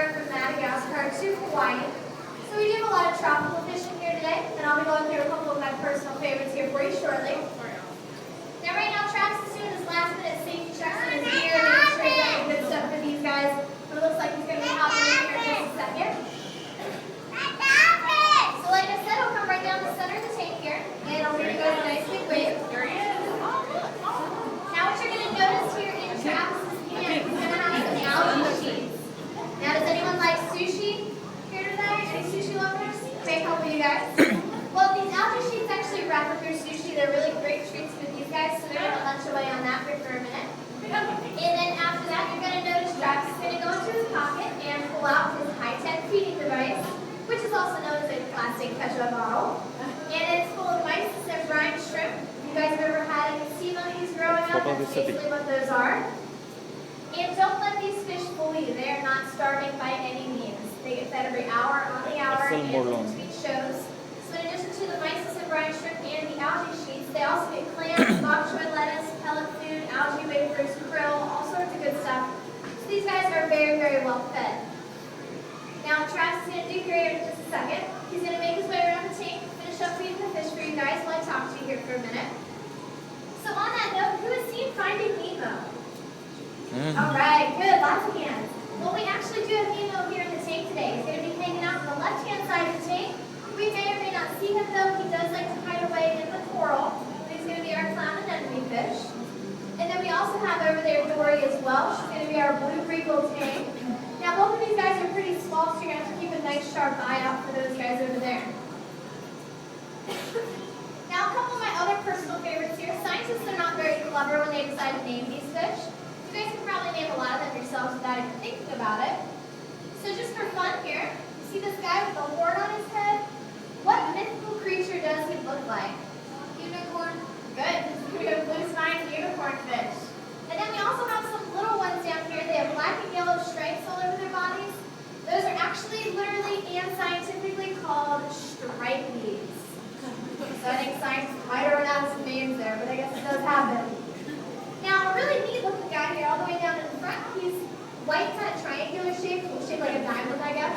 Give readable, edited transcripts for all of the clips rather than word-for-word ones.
anywhere from Madagascar to Hawaii. So we do have a lot of tropical fishing here today, and I'll be going through a couple of my personal favorites here for you shortly. Now right now, Travis is doing his last minute safety checks on his gear, making sure he's got any good stuff for these guys. But it looks like he's going to be hopping in here in just a second. So like I said, he'll come right down the center of the tank here, and I'll give you guys a nice big wave. There he is. Now what you're going to notice here in Travis's hand, he's going to have some algae sheets. Now does anyone like sushi here today? Any sushi lovers? Okay, a couple of you guys. Well, these algae sheets actually wrap up your sushi. They're really great treats for these guys, so they're going to lunch away on that for a minute. And then after that, you're going to notice Travis is going to go into his pocket and pull out his high-tech feeding device, which is also known as a plastic ketchup bottle. And it's full of mice and brine shrimp. You guys have ever had any sea monkeys growing up? That's basically what those are. And don't let these fish fool you. They are not starving by any means. They get fed every hour on the hour and between shows. So in addition to the mice and brine shrimp and the algae sheets, they also get clams, bok choy lettuce, pellet food, algae wafers, krill, all sorts of good stuff. So these guys are very, very well fed. Now what Travis is going to do here in just a second, he's going to make his way around the tank, finish up feeding the fish for you guys while I talk to you here for a minute. So on that note, who has seen Finding Nemo? All right, good, lots of hands. Well, we actually do have Nemo here in the tank today. He's going to be hanging out on the left-hand side of the tank. We may or may not see him though. He does like to hide away in the coral. He's going to be our clown anemone fish. And then we also have over there Dory as well. She's going to be our blue regal tank. Now both of these guys are pretty small, so you're going to have to keep a nice sharp eye out for those guys over there. Now a couple of my other personal favorites here. Scientists are not very clever when they decide to name these fish. You guys can probably name a lot of them yourselves without even thinking about it. So just for fun here, you see this guy with a horn on his head? What mythical creature does he look like? Unicorn. Good. We have blue-spined unicorn fish. And then we also have some little ones down here. They have black and yellow stripes all over their bodies. Those are actually literally and scientifically called stripies. So I think science might have run out of some names there, but I guess it does happen. Now, a really neat looking guy here all the way down in the front. He's white, kind of triangular shaped like a diamond, I guess.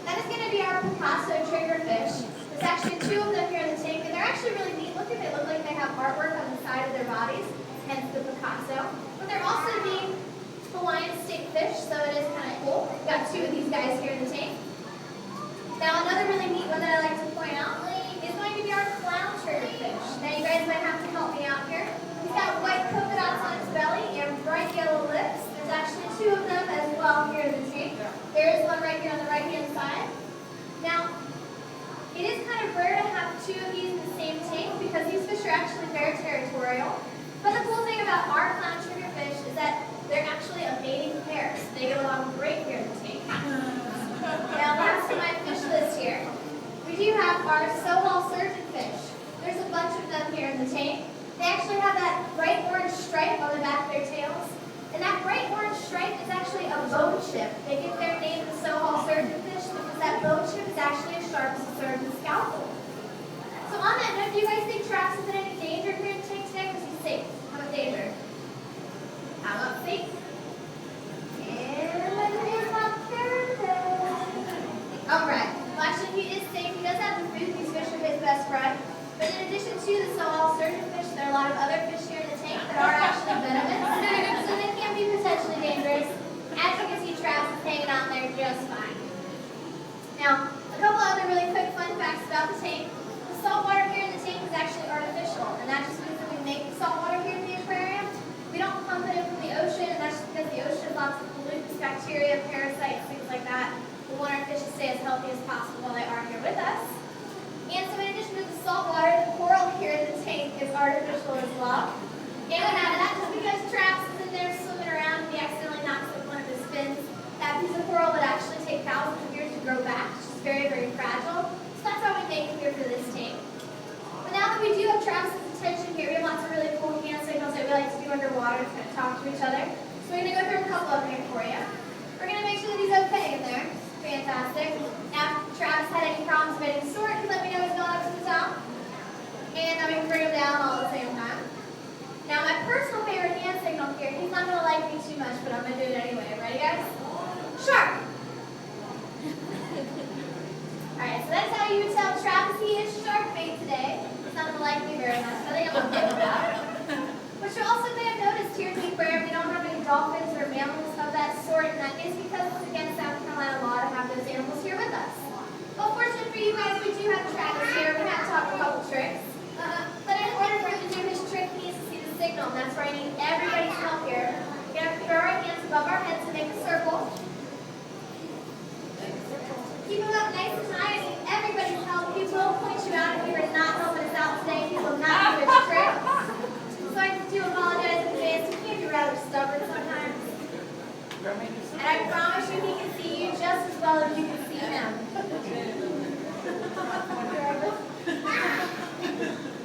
That is going to be our Picasso triggerfish. There's actually two of them here in the tank, and they're actually really neat looking. They look like they have artwork on the side of their bodies, hence the Picasso. But they're also the Hawaiian steak fish, so it is kind of cool. We've got two of these guys here in the tank. Now, another really neat one that I like to point out is going to be our clown triggerfish. Now, you guys might have to help me out here. He's got white polka dots on his belly and bright yellow lips. There's actually two of them as well here in the tank. There is one right here on the right-hand side. Now, it is kind of rare to have two of these in the same tank because these fish are actually very territorial. But the cool thing about our clown triggerfish is that they're actually a mating pair, so they get along great here in the tank. Now, last on my fish list here, we do have our Sohal surgeonfish. There's a bunch of them here in the tank. They actually have that bright orange stripe on the back of their tails. And that bright orange stripe is actually a bone chip. They get their name the Sohal surgeonfish because that bone chip is actually a sharp surgeon's scalpel. So on that note, do you guys think Travis is in any danger here in the tank today, or is he safe? How about danger? How about safe? And let's do about Alright. Well, actually, he is safe. He does have the food. These fish are his best friend. But in addition to the Sohal surgeonfish, there are a lot of other fish here in the tank that are actually venomous, so they can be potentially dangerous. As you can see, Travis is hanging out there just fine. Now, a couple other really quick fun facts about the tank. The salt water here in the tank is actually artificial, and that just means that we make salt water here in the aquarium. We don't pump it in from the ocean, and that's just because the ocean has lots of pollutants, bacteria, parasites, things like that. We want our fish to stay as healthy as possible while they are here with us. And so in addition to the salt water, the coral here in the tank is artificial as well. And what happened that just because Travis is in there swimming around and he accidentally knocks up one of his fins, that piece of coral would actually take thousands of years to grow back. It's just very, very fragile. So that's how we make it here for this tank. But now that we do have Travis's attention here, we have lots of really cool hand signals that we like to do underwater to kind of talk to each other. So we're going to go through a couple of them here for you. We're going to make sure that he's okay in there. Fantastic. Now, if Travis had any problems of any sort, he let me know he's going up to the top. And then we can bring him down all at the same time. Now, my personal favorite hand signal here, he's not going to like me too much, but I'm going to do it anyway. Ready, guys? Shark. you would tell Travis he is shark bait today. It's not gonna like me very much, but I think I'm okay with that. But you also may have noticed here at the aquarium we don't have any dolphins or mammals of that sort, and that is because it's against South Carolina law to have those animals here with us. Well, fortunately for you guys, we do have Travis here. We have taught him a couple tricks. But in order for him to do his trick, he needs to see the signal, and that's where I need everybody's help here. We're going to throw our hands above our heads to make a circle. Keep them up nice and high. I need everybody's help. He will point you out if you are not helping us out today. He will not do his trick. So I do apologize in advance. He can be rather stubborn sometimes. And I promise you he can see you just as well as you can see him.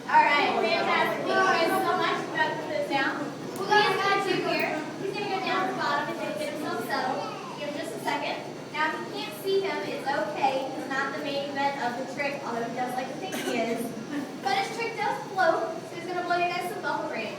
Alright, fantastic. Thank you guys so much. I'm going to put this down. What he's going to do here, he's going to go down to the bottom and get himself settled. Give him just a second. Now, if you can't see him, it's okay. He's not the main event of the trick, although he does like to think he is. But his trick does float, so he's going to blow you guys some bubble rain.